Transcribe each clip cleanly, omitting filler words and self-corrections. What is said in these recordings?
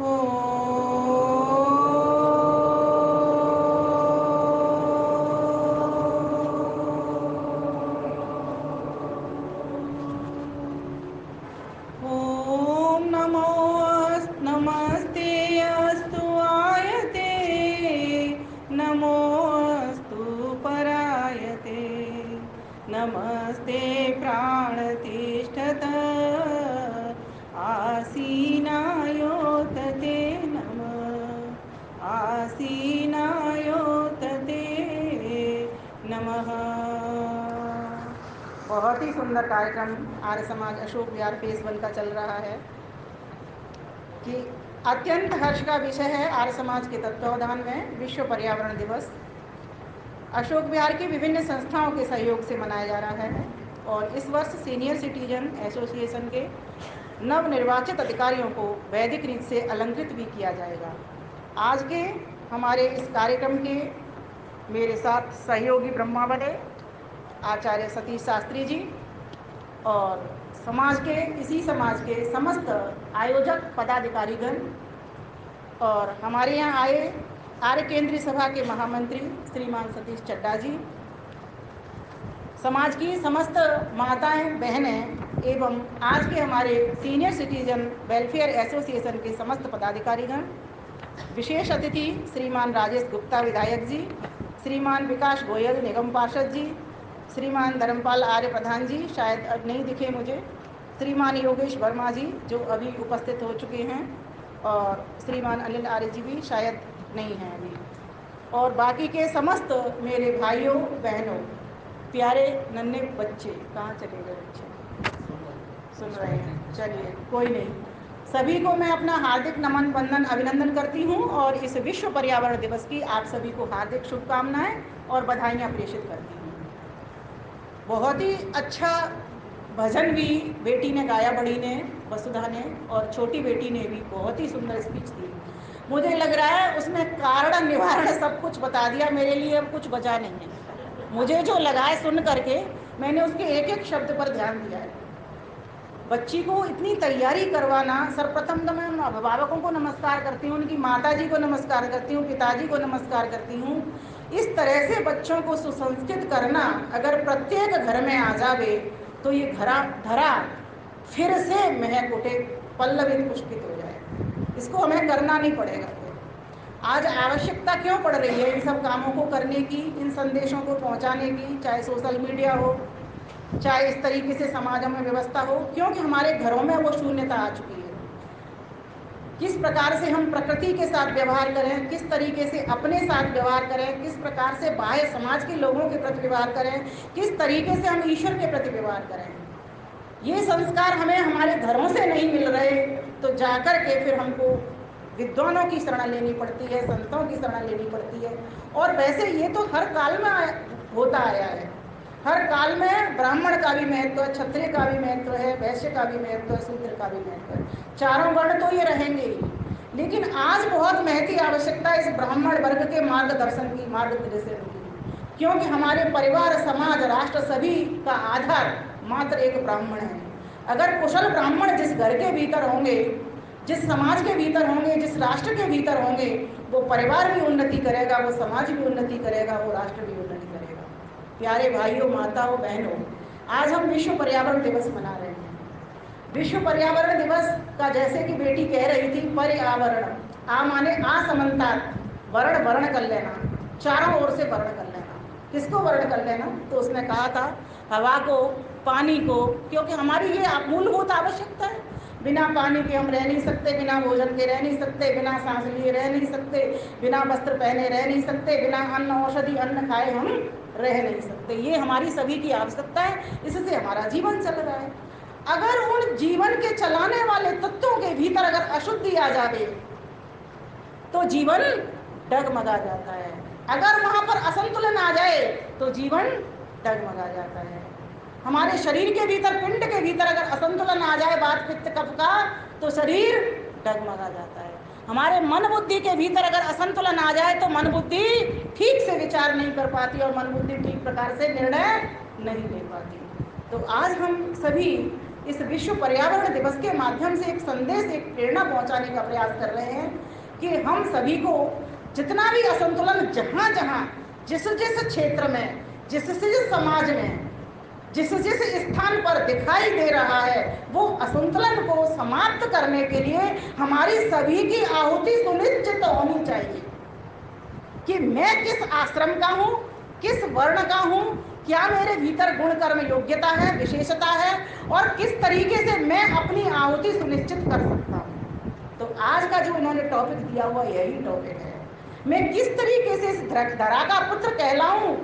ॐ नमस्ते अस्तु आयते, नमोऽस्तु परायते, नमस्ते प्राणतिष्ठत आसीनायोतते नमः, आसीनायोतते नमः। बहुत ही सुंदर कार्यक्रम आर्य समाज अशोक विहार फेज 1 का चल रहा है कि अत्यंत हर्ष का विषय है आर्य समाज के तत्वावधान में विश्व पर्यावरण दिवस अशोक विहार की विभिन्न संस्थाओं के सहयोग से मनाया जा रहा है। और इस वर्ष सीनियर सिटीजन एसोसिएशन के नवनिर्वाचित अधिकारियों को वैदिक रीत से अलंकृत भी किया जाएगा। आज के हमारे इस कार्यक्रम के मेरे साथ सहयोगी ब्रह्मावरे आचार्य सतीश शास्त्री जी और इसी समाज के समस्त आयोजक पदाधिकारीगण और हमारे यहाँ आए आर्य केंद्रीय सभा के महामंत्री श्रीमान सतीश चड्डा जी, समाज की समस्त माताएं बहनें एवं आज के हमारे सीनियर सिटीजन वेलफेयर एसोसिएशन के समस्त पदाधिकारीगण, विशेष अतिथि श्रीमान राजेश गुप्ता विधायक जी, श्रीमान विकास गोयल निगम पार्षद जी, श्रीमान धर्मपाल आर्य प्रधान जी, शायद अब नहीं दिखे मुझे, श्रीमान योगेश वर्मा जी जो अभी उपस्थित हो चुके हैं, और श्रीमान अनिल आर्य जी भी शायद नहीं हैं अभी, और बाकी के समस्त मेरे भाइयों बहनों, प्यारे नन्हे बच्चे, कहाँ चले गए बच्चे, सुन रहे हैं, चलिए कोई नहीं, सभी को मैं अपना हार्दिक नमन वंदन अभिनंदन करती हूँ और इस विश्व पर्यावरण दिवस की आप सभी को हार्दिक शुभकामनाएं और बधाइयाँ प्रेषित करती हूँ। बहुत ही अच्छा भजन भी बेटी ने गाया, बड़ी ने वसुधा ने, और छोटी बेटी ने भी बहुत ही सुंदर स्पीच दी। मुझे लग रहा है उसमें कारण निवारण सब कुछ बता दिया, मेरे लिए अब कुछ बचा नहीं है। मुझे जो लगा है सुन करके, मैंने उसके एक एक शब्द पर ध्यान दिया है। बच्ची को इतनी तैयारी करवाना, सर्वप्रथम तो मैं अभिभावकों को नमस्कार करती हूँ, उनकी माता जी को नमस्कार करती हूँ, पिताजी को नमस्कार करती हूँ। इस तरह से बच्चों को सुसंस्कृत करना अगर प्रत्येक घर में आ जावे तो ये धरा फिर से महक उठे, पल्लवित पुष्पित हो जाए। इसको हमें करना नहीं पड़ेगा। आज आवश्यकता क्यों पड़ रही है इन सब कामों को करने की, इन संदेशों को पहुँचाने की, चाहे सोशल मीडिया हो, चाहे इस तरीके से समाज में व्यवस्था हो, क्योंकि हमारे घरों में वो शून्यता आ चुकी है। किस प्रकार से हम प्रकृति के साथ व्यवहार करें, किस तरीके से अपने साथ व्यवहार करें, किस प्रकार से बाह्य समाज के लोगों के प्रति व्यवहार करें, किस तरीके से हम ईश्वर के प्रति व्यवहार करें, ये संस्कार हमें हमारे घरों से नहीं मिल रहे तो जाकर के फिर हमको विद्वानों की शरण लेनी पड़ती है, संतों की शरण लेनी पड़ती है। और वैसे ये तो हर काल में होता आया है। हर काल में ब्राह्मण का भी महत्व है, क्षत्रिय का भी महत्व है, वैश्य का भी महत्व है, शूद्र का भी महत्व है। चारों वर्ण तो ये रहेंगे ही, लेकिन आज बहुत महती आवश्यकता है इस ब्राह्मण वर्ग के मार्गदर्शन की, मार्गदर्शन की, क्योंकि हमारे परिवार, समाज, राष्ट्र सभी का आधार मात्र एक ब्राह्मण है। अगर कुशल ब्राह्मण जिस घर के भीतर होंगे, जिस समाज के भीतर होंगे, जिस राष्ट्र के भीतर होंगे, वो परिवार भी उन्नति करेगा, वो समाज भी उन्नति करेगा, वो राष्ट्र भी उन्नति करेगा। प्यारे भाइयों, माताओं, बहनों, आज हम विश्व पर्यावरण दिवस मना रहे हैं। विश्व पर्यावरण दिवस का जैसे कि बेटी कह रही थी, पर्यावरण, आ माने असमानता, वर्ण वर्ण कर लेना, चारों ओर से वर्ण कर लेना। किसको वर्ण कर लेना? तो उसने कहा था हवा को, पानी को, क्योंकि हमारी ये मूलभूत आवश्यकता है। बिना पानी के हम रह नहीं सकते, बिना भोजन के रह नहीं सकते, बिना सांस लिए रह नहीं सकते, बिना वस्त्र पहने रह नहीं सकते, बिना अन्न औषधि अन्न खाए हम रह नहीं सकते। ये हमारी सभी की आवश्यकता है, इससे हमारा जीवन चल रहा है। अगर उन जीवन के चलाने वाले तत्वों के भीतर अगर अशुद्धि आ जाए तो जीवन डगमगा जाता है। अगर वहां पर असंतुलन आ जाए तो जीवन डगमगा जाता है। हमारे शरीर के भीतर, पिंड के भीतर अगर असंतुलन आ जाए वात पित्त कफ का, तो शरीर डगमगा जाता है। हमारे मन बुद्धि के भीतर अगर असंतुलन आ जाए तो मन बुद्धि ठीक से विचार नहीं कर पाती और मन बुद्धि ठीक प्रकार से निर्णय नहीं ले पाती। तो आज हम सभी इस विश्व पर्यावरण दिवस के माध्यम से एक संदेश, एक प्रेरणा पहुंचाने का प्रयास कर रहे हैं कि हम सभी को जितना भी असंतुलन जहाँ जहाँ जिस जिस क्षेत्र में, जिस जिस समाज में, जिस जिस स्थान पर दिखाई दे रहा है, वो असंतुलन को समाप्त करने के लिए हमारी सभी की आहुति सुनिश्चित होनी चाहिए कि मैं किस आश्रम का हूँ, किस वर्ण का हूँ, क्या मेरे भीतर गुण कर्म योग्यता है, विशेषता है, और किस तरीके से मैं अपनी आहुति सुनिश्चित कर सकता हूँ। तो आज का जो इन्होंने टॉपिक दिया हुआ यही टॉपिक है। मैं किस तरीके से इस धरा का पुत्र कहलाऊं,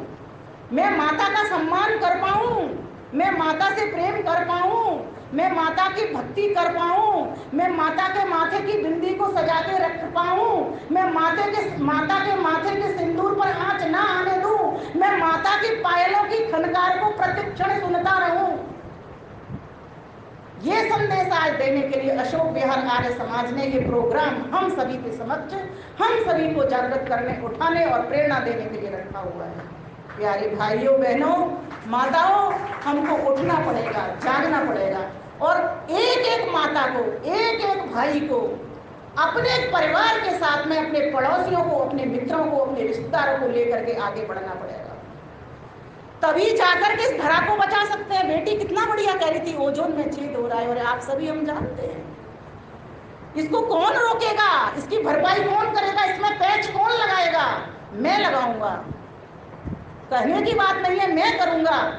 मैं माता का सम्मान कर पाऊं, मैं माता से प्रेम कर पाऊं, मैं माता की भक्ति कर पाऊं, मैं माता के माथे की बिंदी को सजा के रख पाऊं, मैं माता के माथे के सिंदूर पर आंच ना आने दूं, मैं माता की पायलों की खनकार को प्रतिक्षण सुनता रहूं। ये संदेश आज देने के लिए अशोक विहार आर्य समाज ने ये प्रोग्राम हम सभी के समक्ष, हम सभी को जागृत करने, उठाने और प्रेरणा देने के लिए रखा हुआ है। प्यारे भाइयों बहनों, माताओं, हमको उठना पड़ेगा, जागना पड़ेगा और एक एक माता को, एक एक भाई को अपने परिवार के साथ में अपने पड़ोसियों को, अपने मित्रों को, अपने रिश्तेदारों को लेकर के आगे बढ़ना पड़ेगा। तभी जाकर के इस धरा को बचा सकते हैं। बेटी कितना बढ़िया कह रही थी, ओजोन में छेद हो रहा है और आप सभी हम जानते हैं। इसको कौन रोकेगा, इसकी भरपाई कौन करेगा, इसमें पैच कौन लगाएगा? मैं लगाऊंगा। कहने की बात नहीं है, मैं करूंगा।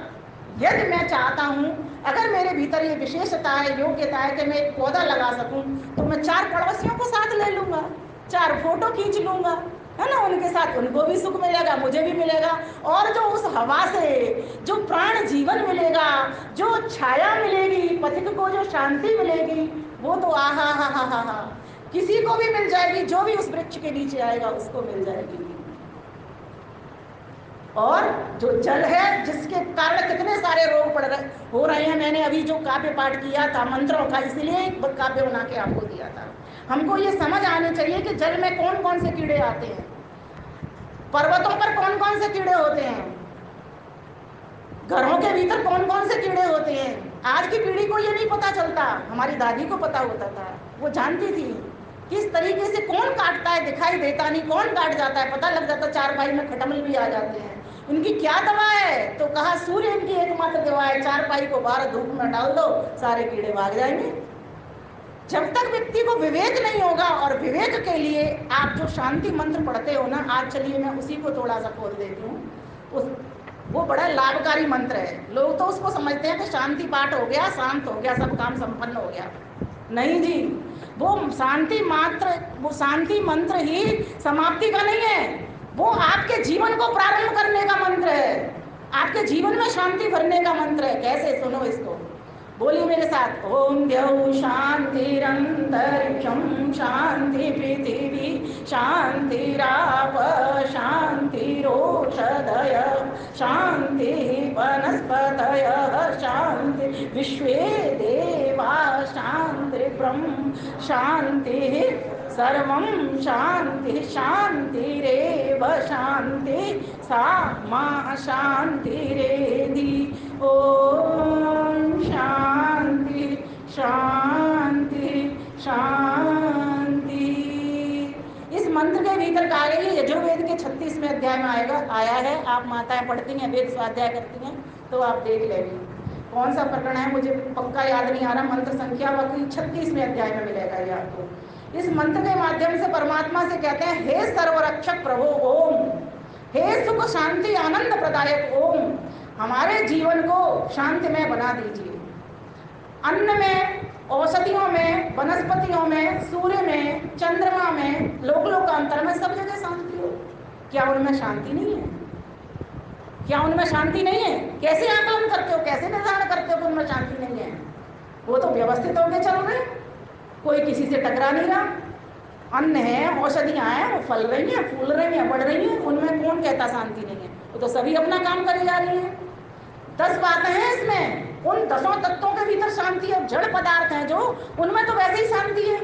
यदि मैं चाहता हूं, अगर मेरे भीतर ये विशेषता है, योग्यता है कि मैं एक पौधा लगा सकूं, तो मैं 4 पड़ोसियों को साथ ले लूंगा, 4 फोटो खींच लूंगा, है ना, उनके साथ उनको भी सुख मिलेगा, मुझे भी मिलेगा। और जो उस हवा से जो प्राण जीवन मिलेगा, जो छाया मिलेगी, पथिक को जो शांति मिलेगी, वो तो आहा हा हा हा हा किसी को भी मिल जाएगी। जो भी उस वृक्ष के नीचे आएगा उसको मिल जाएगी। और जो जल है, जिसके कारण कितने सारे रोग हो रहे हैं। मैंने अभी जो काव्य पाठ किया था मंत्रों का, इसीलिए एक काव्य बना के आपको दिया था। हमको ये समझ आनी चाहिए कि जल में कौन कौन से कीड़े आते हैं, पर्वतों पर कौन कौन से कीड़े होते हैं, घरों के भीतर कौन कौन से कीड़े होते हैं। आज की पीढ़ी को ये नहीं पता चलता, हमारी दादी को पता होता था, वो जानती थी किस तरीके से कौन काटता है, दिखाई देता नहीं, कौन काट जाता है पता लग जाता। 4 भाई में खटमल भी आ जाते हैं। उनकी क्या दवा है? तो कहा सूर्य इनकी एकमात्र दवा है। 4 भाई को बाहर धूप में डाल दो, सारे कीड़े भाग जाएंगे। जब तक व्यक्ति को विवेक नहीं होगा, और विवेक के लिए आप जो शांति मंत्र पढ़ते हो ना, आज चलिए मैं उसी को थोड़ा सा खोल देती हूँ। वो बड़ा लाभकारी मंत्र है। लोग तो उसको समझते हैं कि शांति पाठ हो गया, शांत हो गया, सब काम संपन्न हो गया। नहीं जी, वो शांति मंत्र ही समाप्ति का नहीं है, वो आपके जीवन को प्रारंभ करने का मंत्र है, आपके जीवन में शांति भरने का मंत्र है। कैसे? सुनो इसको, बोलिए मेरे साथ। ओम द्यौ शांतिरंतरिक्षं शांति पृथिवी शांतिराप शांतिरोषधय शांति वनस्पतयः शांति विश्वे देवा शांति ब्रह्म शांति सर्वं शांति शांतिरेव शांति सा मा शांतिरेधि। ओम शांति शांति शांति। इस मंत्र के भीतर कहा गया, यजुर्वेद के 36वें अध्याय में आया है। आप माताएं पढ़ती हैं, वेद स्वाध्याय करती हैं, तो आप देख लेंगे कौन सा प्रकरण है, मुझे पक्का याद नहीं आ रहा। मंत्र संख्या बाकी 36वें अध्याय में मिलेगा ये आपको। इस मंत्र के माध्यम से परमात्मा से कहते हैं, हे सर्वरक्षक प्रभु ओम, हे सुख शांति आनंद प्रदायक ओम, हमारे जीवन को शांतिमय बना दीजिए। अन्न में, औषधियों में, वनस्पतियों में, सूर्य में, चंद्रमा में, लोकांतर में, सब जगह शांति हो। क्या उनमें शांति नहीं है? क्या उनमें शांति नहीं है? कैसे आकलन करते हो, कैसे निर्धारण करते हो कि उनमें शांति नहीं है? वो तो व्यवस्थित होकर चल रहे, कोई किसी से टकरा नहीं रहा। अन्न है, औषधियाँ हैं, वो फल रही हैं, फूल रही हैं, बढ़ रही हैं, उनमें कौन कहता शांति नहीं है? वो तो सभी अपना काम करे जा रही हैं। 10 बातें हैं इसमें, उन 10 तत्वों के भीतर शांति है। जड़ पदार्थ हैं जो, उनमें तो वैसे ही शांति है,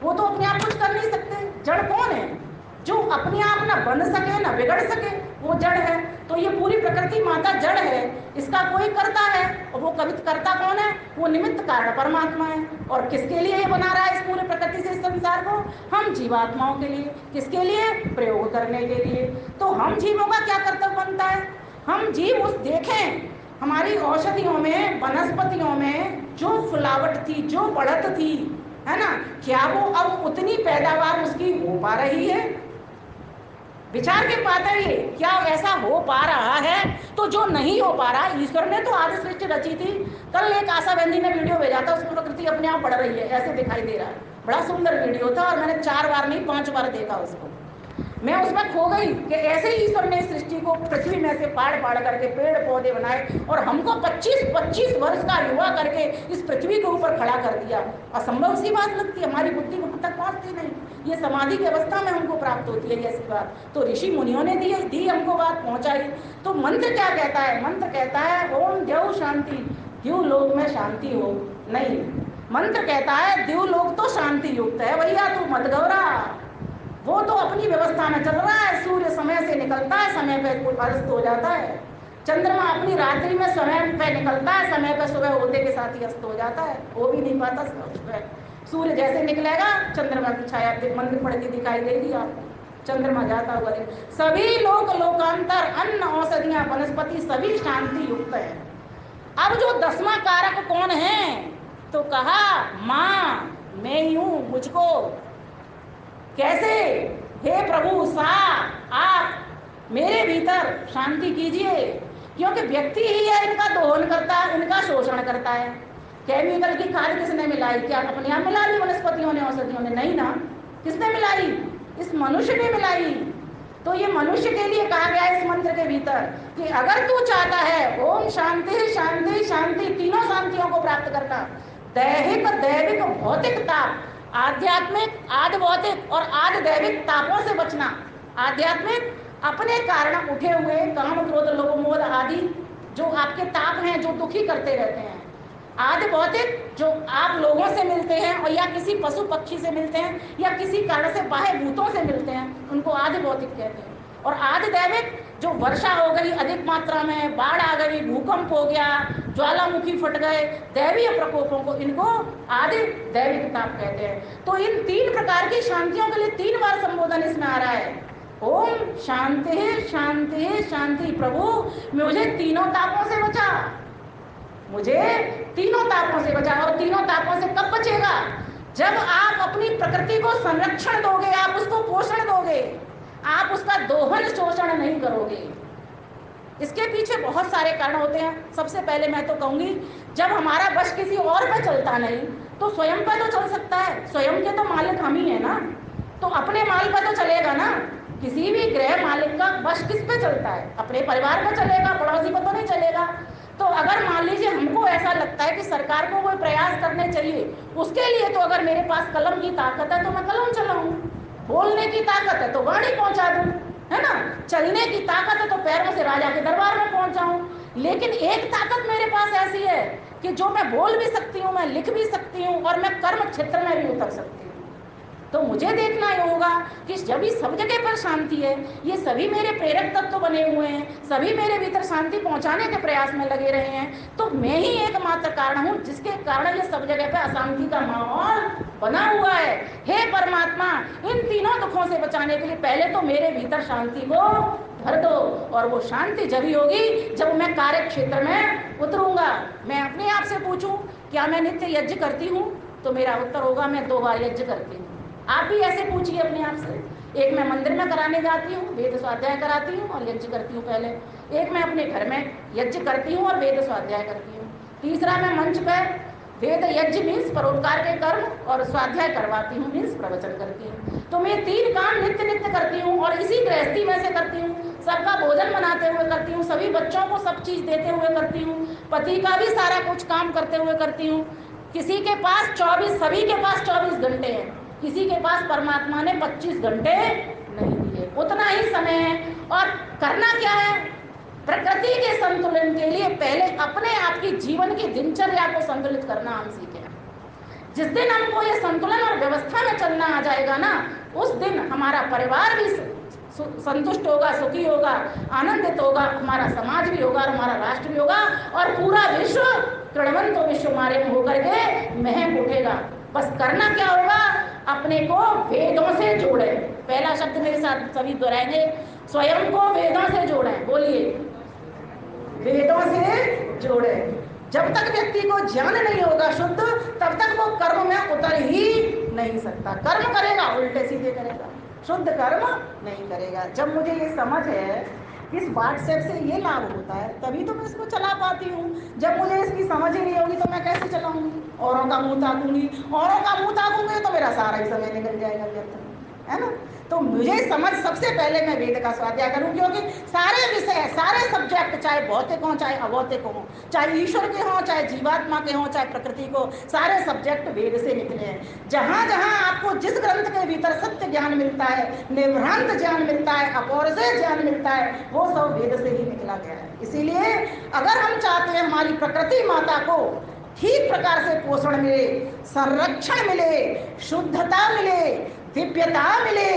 वो तो अपने आप कुछ कर नहीं सकते। जड़ कौन है? जो अपने आप ना बन सके ना बिगड़ सके, वो जड़ है। तो ये पूरी प्रकृति माता जड़ है, इसका कोई करता है, और वो कभी करता कौन है? वो निमित्त कारण परमात्मा है। और किसके लिए ये बना रहा है इस पूरी प्रकृति से इस संसार को? हम जीवात्माओं के लिए। किसके लिए? प्रयोग करने के लिए। तो हम जीवों का क्या कर्तव्य बनता है? हम जीव उस देखें हमारी औषधियों में, वनस्पतियों में जो फुलावट थी, जो बढ़त थी, है ना, क्या वो अब उतनी पैदावार उसकी हो पा रही है? विचार की बात है ये, क्या ऐसा हो पा रहा है? तो जो नहीं हो पा रहा, ईश्वर ने तो आदि सृष्टि रची थी। कल एक आशा बहन ने वीडियो भेजा था, उसमें प्रकृति अपने आप बढ़ रही है ऐसे दिखाई दे रहा है। बड़ा सुंदर वीडियो था और मैंने 4 बार नहीं 5 बार देखा उसको। मैं उसमें खो गई कि ऐसे ही ईश्वर ने सृष्टि को पृथ्वी में से फाड़ फाड़ करके पेड़ पौधे बनाए और हमको 25-25 वर्ष का युवा करके इस पृथ्वी के ऊपर खड़ा कर दिया। असंभव सी बात लगती है, हमारी बुद्धि वहां तक पहुंचती नहीं। ये समाधि की अवस्था में हमको प्राप्त होती है ऐसी बात। तो ऋषि मुनियों ने दी हमको बात पहुंचाई। तो मंत्र क्या कहता है? मंत्र कहता है ओम द्यौ शांति, द्यू लोक में शांति हो। नहीं, मंत्र कहता है द्यू लोक तो शांति युक्त है भैया, तू मत घबरा। वो तो अपनी व्यवस्था में चल रहा है। सूर्य समय से निकलता है, समय पे अस्त हो जाता है। चंद्रमा अपनी रात्रि में समय पे निकलता है, समय पे सुबह होते के साथ ही अस्त हो जाता है। वो भी नहीं पाता सुबह। सूर्य जैसे निकलेगा, चंद्रमा की छाया मंदिर पड़ती दिखाई देगी आपको, चंद्रमा जाता हुआ देखेगा। सभी लोकांतर, अन्न, औषधियां, वनस्पति सभी शांति युक्त है। अब जो 10वां कारक कौन है? तो कहा माँ मैं ही हूं, मुझको। कैसे? हे प्रभु सा आप मेरे भीतर शांति कीजिए, क्योंकि व्यक्ति ही है इनका दोहन करता है, इनका शोषण करता है। केमिकल की खाद किसने मिलाई? क्या अपने आप मिला ली वनस्पतियों ने, औषधियों ने? नहीं ना। किसने मिलाई? इस मनुष्य ने मिलाई। तो ये मनुष्य के लिए कहा गया है इस मंत्र के भीतर कि अगर तू चाहता है ओम शांति शांति शांति, तीनों शांतियों को प्राप्त करना, दैहिक दैविक भौतिक ताप, आध्यात्मिक आदि भौतिक और आदि दैविक तापों से बचना। आध्यात्मिक अपने कारण उठे हुए काम क्रोध लोभ मोह आदि जो आपके ताप हैं, जो दुखी करते रहते हैं। आदि भौतिक जो आप लोगों से मिलते हैं और या किसी पशु पक्षी से मिलते हैं या किसी कारण से बाह्य भूतों से मिलते हैं, उनको आदि भौतिक कहते हैं। और आदि दैविक जो वर्षा हो गई अधिक मात्रा में, बाढ़ आ गई, भूकंप हो गया, ज्वालामुखी फट गए, दैवीय प्रकोपों को, इनको आदि दैविक ताप कहते हैं। तो इन 3 प्रकार की शांतियों के लिए 3 बार संबोधन इसमें आ रहा है। ओम शांति शांति शांति, प्रभु मुझे तीनों तापों से बचा, मुझे तीनों तापों से बचा। और तीनों तापों से कब बचेगा? जब आप अपनी प्रकृति को संरक्षण दोगे, आप उसको पोषण दोगे, आप उसका दोहन शोषण नहीं करोगे। इसके पीछे बहुत सारे कारण होते हैं। सबसे पहले मैं तो कहूंगी, जब हमारा बस किसी और पे चलता नहीं तो स्वयं पे तो चल सकता है। स्वयं के तो मालिक हम ही है ना, तो अपने माल पे तो चलेगा ना। किसी भी गृह मालिक का बस किस पे चलता है? अपने परिवार पे चलेगा, पड़ोसी पे तो नहीं चलेगा। तो अगर मान लीजिए हमको ऐसा लगता है कि सरकार को कोई प्रयास करने चाहिए, उसके लिए तो अगर मेरे पास कलम की ताकत है तो मैं कलम चलाऊं, बोलने की ताकत है तो वाणी पहुंचा दूं, है ना, चलने की ताकत है तो पैरों से राजा के दरबार में पहुंच जाऊं। लेकिन एक ताकत मेरे पास ऐसी है कि जो मैं बोल भी सकती हूँ, मैं लिख भी सकती हूँ और मैं कर्म क्षेत्र में भी उतर सकती हूँ। तो मुझे देखना ही होगा कि जब भी सब जगह पर शांति है, ये सभी मेरे प्रेरक तत्व बने हुए हैं, सभी मेरे भीतर शांति पहुंचाने के प्रयास में लगे रहे हैं, तो मैं ही एकमात्र कारण हूं जिसके कारण ये सब जगह पर अशांति का माहौल बना हुआ है। हे परमात्मा, इन तीनों दुखों से बचाने के लिए पहले तो मेरे भीतर शांति को भर दो। और वो शांति जब ही होगी जब मैं कार्य क्षेत्र में उतरूंगा। मैं अपने आप से पूछूं क्या मैं नित्य यज्ञ करती हूँ, तो मेरा उत्तर होगा मैं 2 बार यज्ञ करती हूँ। आप भी ऐसे पूछिए अपने आप से। एक मैं मंदिर में कराने जाती हूँ, वेद स्वाध्याय कराती हूँ और यज्ञ करती हूँ पहले। एक मैं अपने घर में यज्ञ करती हूँ और वेद स्वाध्याय करती हूँ। तीसरा मैं मंच पर वेद यज्ञ मीन्स परोपकार के कर्म और स्वाध्याय करवाती हूँ मीन्स प्रवचन करती हूँ। तो मैं 3 काम नित्य नित्य करती हूँ और इसी गृहस्थी में से करती हूँ। सबका भोजन बनाते हुए करती हूँ, सभी बच्चों को सब चीज देते हुए करती हूँ, पति का भी सारा कुछ काम करते हुए करती हूँ। किसी के पास 24, सभी के पास 24 घंटे हैं, किसी के पास परमात्मा ने 25 घंटे नहीं दिए, उतना ही समय है। और करना क्या है? प्रकृति के संतुलन के लिए पहले अपने आप की जीवन की दिनचर्या को संतुलित करना हम सीखें। जिस दिन हमको ये संतुलन और व्यवस्था में चलना आ जाएगा जाएगा ना, उस दिन हमारा परिवार भी संतुष्ट होगा, सुखी होगा, आनंदित होगा, हमारा समाज भी होगा, हमारा राष्ट्र भी होगा, और पूरा विश्व तृणवंत विश्व हमारे में होकर के महक उठेगा। बस करना क्या होगा, अपने को वेदों से जोड़े। पहला शब्द मेरे साथ सभी दोहराएंगे, स्वयं को वेदों से जोड़े। बोलिए, वेदों से जोड़े। जब तक व्यक्ति को ज्ञान नहीं होगा शुद्ध, तब तक वो कर्म में उतर ही नहीं सकता। कर्म करेगा उल्टे सीधे करेगा, शुद्ध कर्म नहीं करेगा। जब मुझे ये समझ है कि इस व्हाट्सएप से ये लाभ होता है, तभी तो मैं इसको चला पाती हूँ। जब मुझे इसकी समझ ही नहीं होगी तो मैं कैसे चलाऊंगी? औरों का मुंह ताकूंगी, औरों का मुंह ताकूंगी तो मेरा सारा ही समय निकल जाएगा व्यर्थ में, है ना। तो मुझे समझ, सबसे पहले मैं वेद का स्वाध्याय करूं, क्योंकि सारे विषय, सारे सब्जेक्ट, चाहे भौतिक हों चाहे अभौतिक हों, चाहे ईश्वर के हों चाहे जीवात्मा के हों चाहे प्रकृति को, सारे सब्जेक्ट वेद से निकले हैं। जहां जहां आपको जिस ग्रंथ के भीतर सत्य ज्ञान मिलता है, निर्भ्रांत ज्ञान मिलता है, अपौरुषेय ज्ञान मिलता है, वो सब वेद से ही निकला गया है। इसीलिए अगर हम चाहते हैं हमारी प्रकृति माता को ठीक प्रकार से पोषण मिले, संरक्षण मिले, शुद्धता मिले, दिव्यता मिले,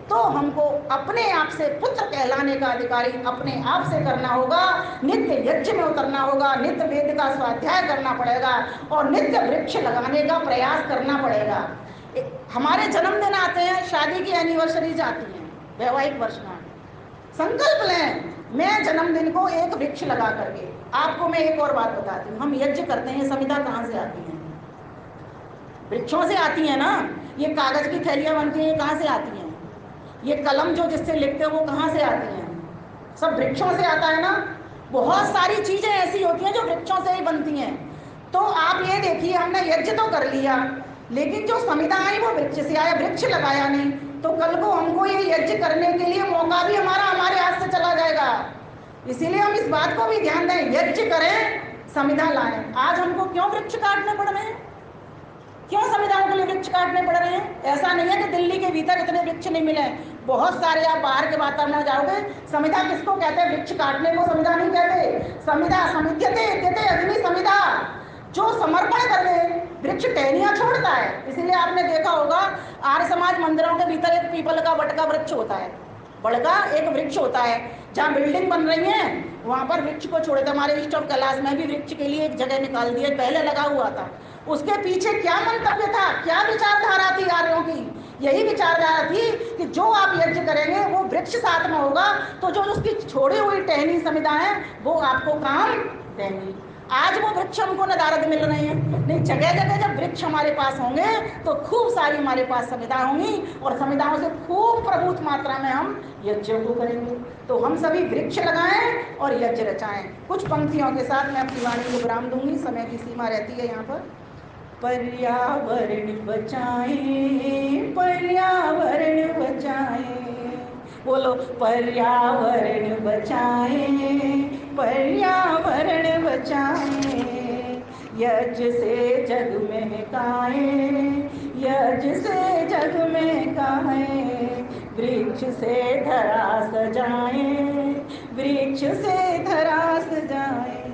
तो हमको अपने आप से पुत्र कहलाने का अधिकारी अपने आप से करना होगा। नित्य यज्ञ में उतरना होगा, नित्य वेद का स्वाध्याय करना पड़ेगा, और नित्य वृक्ष लगाने का प्रयास करना पड़ेगा। हमारे जन्मदिन आते हैं, शादी की एनिवर्सरीज आती हैं, वैवाहिक वर्षगांठ। संकल्प लें, मैं जन्मदिन को एक वृक्ष लगा करके। आपको मैं एक और बात बताती हूँ, हम यज्ञ करते हैं, संविधा कहाँ से आती है? वृक्षों से आती है ना। ये कागज की थैलियां बनती हैं, कहाँ से आती हैं? ये कलम जो जिससे लिखते हैं वो कहाँ से आती हैं? सब वृक्षों से आता है ना। बहुत सारी चीजें ऐसी होती हैं जो वृक्षों से ही बनती हैं। तो आप ये देखिए, हमने यज्ञ तो कर लिया, लेकिन जो समिधा आई वो वृक्ष से आया, वृक्ष लगाया नहीं, तो कल को हमको ये यज्ञ करने के लिए मौका भी हमारे हाथ से चला जाएगा। इसीलिए हम इस बात को भी ध्यान दें, यज्ञ करें, समिधा लाएं। आज हमको क्यों वृक्ष काटने पड़ रहे हैं? क्यों संविधान के लिए वृक्ष काटने पड़ रहे हैं? ऐसा नहीं है कि दिल्ली के भीतर इतने वृक्ष नहीं मिले, बहुत सारे। आप बाहर के वातावरण जाओगे, संविधा किसको कहते हैं? वृक्ष काटने को संविधा नहीं कहते। संविधा समिध्यते यद्यते अग्नि संविधा, जो समर्पण कर दे। वृक्ष टहनियां छोड़ता है। इसीलिए आपने देखा होगा, आर्य समाज मंदिरों के भीतर एक पीपल का बट का वृक्ष होता है, बड़का एक वृक्ष होता है। जहाँ बिल्डिंग बन रही है वहां पर वृक्ष को छोड़े थे। हमारे ईस्ट ऑफ कैलाश में भी वृक्ष के लिए एक जगह निकाल दी है, पहले लगा हुआ था। उसके पीछे क्या मंतव्य था, क्या विचारधारा थी आर्यों की? यही विचारधारा थी कि जो आप यज्ञ करेंगे वो वृक्ष साथ में होगा, तो जो उसकी छोड़ी हुई टहनी समिधा है वो आपको काम देंगी। आज वो वृक्ष हमको नदारद मिल रहे हैं। नहीं, जगह जगह जब वृक्ष हमारे पास होंगे तो खूब सारी हमारे पास समिधा होंगी, और समिधाओं से खूब प्रभुत मात्रा में हम यज्ञों को करेंगे। तो हम सभी वृक्ष लगाएं और यज्ञ रचाएं। कुछ पंक्तियों के साथ मैं अपनी वाणी को विराम दूंगी, समय की सीमा रहती है यहाँ पर। पर्यावरण बचाएं, पर्यावरण बचाएं, बोलो पर्यावरण बचाएं, पर्यावरण बचाएं। यज्ञ से जग महकाएं, यज्ञ से जग महकाएं। वृक्ष से धरा सजाएं, वृक्ष से धरा सजाएं।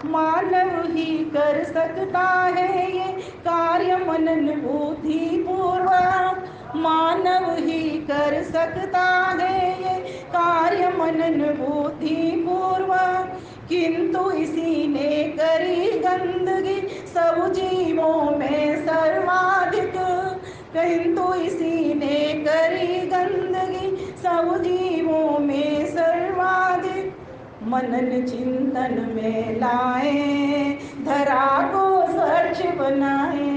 मानव ही कर सकता है ये कार्य मनन बुद्धि पूर्वक, मानव ही कर सकता है ये कार्य मनन बुद्धि पूर्वक। किंतु इसी ने करी गंदगी सब जीवों में सर्वाधिक, किंतु इसी ने करी गंदगी सब जीवों में सर्वाधिक। मनन चिंतन में लाए, धरा को स्वच्छ बनाए,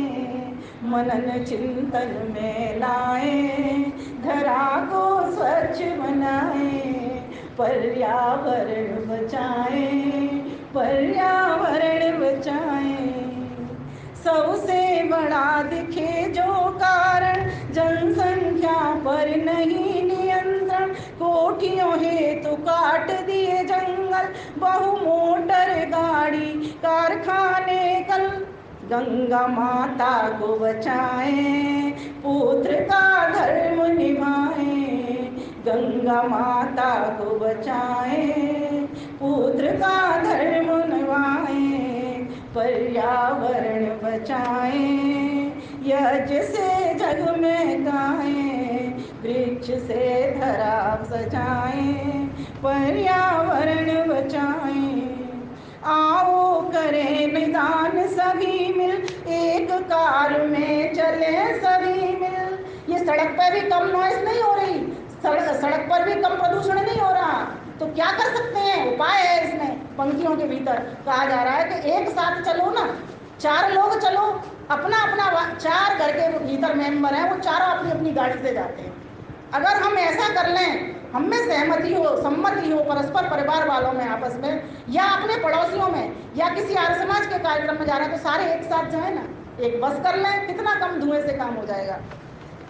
मनन चिंतन में लाए, धरा को स्वच्छ बनाए। पर्यावरण बचाए, पर्यावरण बचाए। सबसे बड़ा दिखे जो कारण, जनसंख्या पर नहीं नियंत्रण। कोठियों हेतु काट दिए जंगल, बहु मोटर गाड़ी कारखाने कल। गंगा माता को बचाएं, पुत्र का धर्म निभाएं। गंगा माता को बचाएं, पुत्र का धर्म निभाएं। पर्यावरण बचाएं, यज्ञ से जग में गाएं। वृक्ष से धरा सजाएं, पर्यावरण बचाएं। आओ करें निदान सभी मिल, एक कार में चले सभी मिल। ये सड़क पर भी कम नॉइस नहीं हो रही, सड़क पर भी कम प्रदूषण नहीं हो रहा, तो क्या कर सकते हैं? उपाय है इसमें। पंक्तियों के भीतर कहा जा रहा है कि एक साथ चलो ना, 4 लोग चलो, अपना अपना 4 घर के भीतर मेंबर हैं, वो चारों अपनी अपनी गाड़ी से जाते हैं। अगर हम ऐसा कर लें, हम में सहमति हो, सम्मति हो परस्पर, परिवार वालों में आपस में, या अपने पड़ोसियों में, या किसी आर्य समाज के कार्यक्रम में जा रहे हैं तो सारे एक साथ जाए ना, एक बस कर लें, कितना कम धुएं से काम हो जाएगा।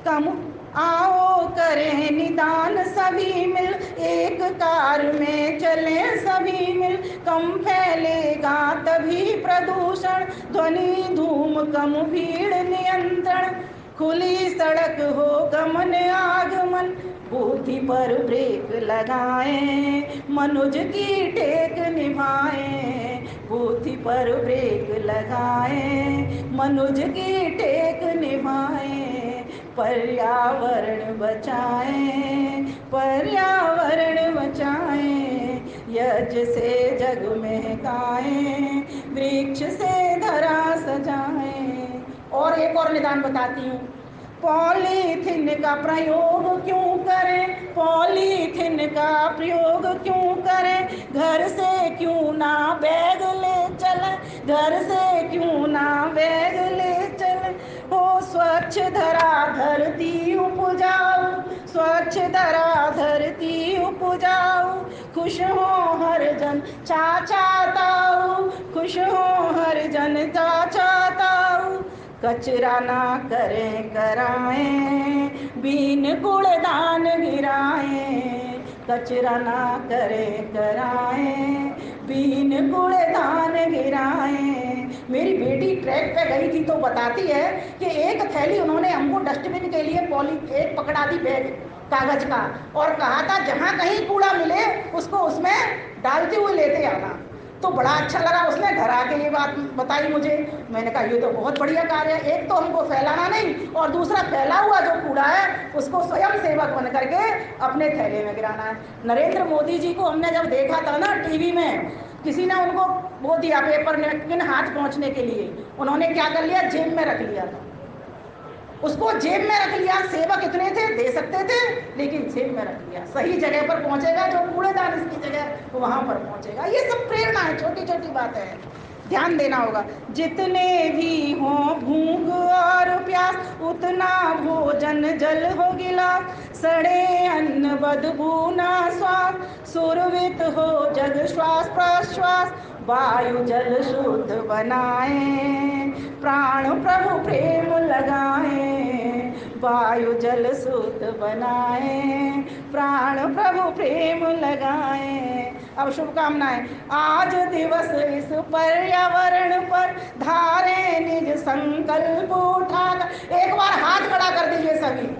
कम आओ करें निदान सभी मिल, एक कार में चले सभी मिल। कम फैलेगा तभी प्रदूषण, ध्वनि धूम कम भीड़ नियंत्रण। खुली सड़क हो गमन आगमन, बुद्धि पर ब्रेक लगाएं, मनुज की टेक निभाएं। बुद्धि पर ब्रेक लगाएं, मनुज की टेक निभाएं। पर्यावरण बचाएं, पर्यावरण बचाएं। यज्ञ से जग महकाएं, वृक्ष से धरा सजाएं। और एक और निदान बताती हूँ। पॉलीथीन का प्रयोग क्यों करें, पॉलीथीन का प्रयोग क्यों करें। घर से क्यों ना बैग ले चलें, घर से क्यों ना बैग ले चलें। हो स्वच्छ धरा धरती उपजाऊ, स्वच्छ धरा धरती उपजाऊ। खुश हो हर जन चाचा ताऊ, खुश हो हर जन चाचा ताऊ। कचरा ना करें कराएं, बीन कूड़ेदान गिराएं। कचरा ना करें कराएं, बीन कूड़ेदान गिराएं। मेरी बेटी ट्रैक पे गई थी तो बताती है कि एक थैली उन्होंने हमको डस्टबिन के लिए एक पकड़ा दी बैग कागज का, और कहा था जहाँ कहीं कूड़ा मिले उसको उसमें डालते हुए लेते आना। तो बड़ा अच्छा लगा, उसने घर आके ये बात बताई मुझे। मैंने कहा ये तो बहुत बढ़िया कार्य है, एक तो हमको फैलाना नहीं, और दूसरा फैला हुआ जो कूड़ा है उसको स्वयं सेवक बन करके अपने थैले में गिराना है। नरेंद्र मोदी जी को हमने जब देखा था ना टीवी में, किसी ने उनको वो दिया पेपर नैपकिन हाथ पहुँचने के लिए, उन्होंने क्या कर लिया, जेब में रख लिया था, उसको जेब में रख लिया। सेवक इतने थे, दे सकते थे, लेकिन जेब में रख लिया। सही जगह पर पहुंचेगा, जो कूड़ेदान इसकी जगह वहां पर पहुंचेगा। ये सब प्रेरणा है, छोटी छोटी बातें हैं, ध्यान देना होगा। जितने भी हो भूख और प्यास, उतना भोजन जल हो गिलास। सड़े अन्न बदबू ना श्वास, सुरवित हो जग श्वास प्रश्वास। वायु जल शुद्ध बनाएं, प्राण प्रभु प्रेम लगाएं। वायु जल शुद्ध बनाएं, प्राण प्रभु प्रेम लगाएं। अब शुभकामनाएं। आज दिवस इस पर्यावरण पर धारे निज संकल्प उठाकर। एक बार हाथ खड़ा कर दीजिए सभी।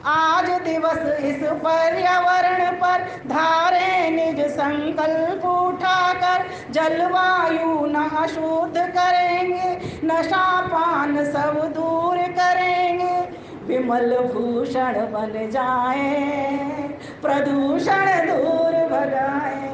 आज दिवस इस पर्यावरण पर धारे निज संकल्प उठाकर। जलवायु न अशुद्ध करेंगे, नशा पान सब दूर करेंगे। विमल भूषण बन जाएं, प्रदूषण दूर भगाएं।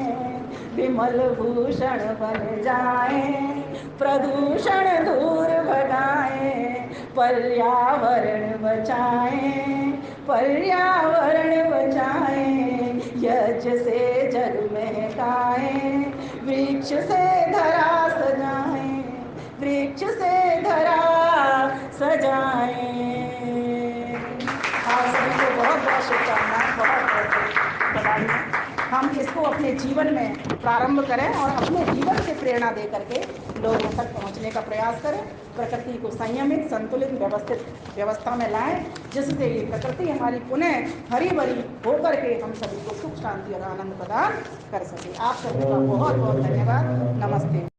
विमल भूषण बन जाएं, प्रदूषण दूर भगाएं। पर्यावरण बचाएं, पर्यावरण बचाएं। यज्ञ से जग महकाएं, वृक्ष से धरा सजाएं। वृक्ष से धरा सजाएं। आप सभी को बहुत बहुत शुभकामनाएं, बहुत बहुत बधाई। हम इसको अपने जीवन में प्रारंभ करें और अपने जीवन से प्रेरणा दे करके लोगों तक पहुंचने का प्रयास करें। प्रकृति को संयमित, संतुलित, व्यवस्थित व्यवस्था में लाएं, जिससे ये प्रकृति हमारी पुनः हरी भरी होकर के हम सभी को सुख शांति और आनंद प्रदान कर सके। आप सभी का बहुत बहुत धन्यवाद। नमस्ते।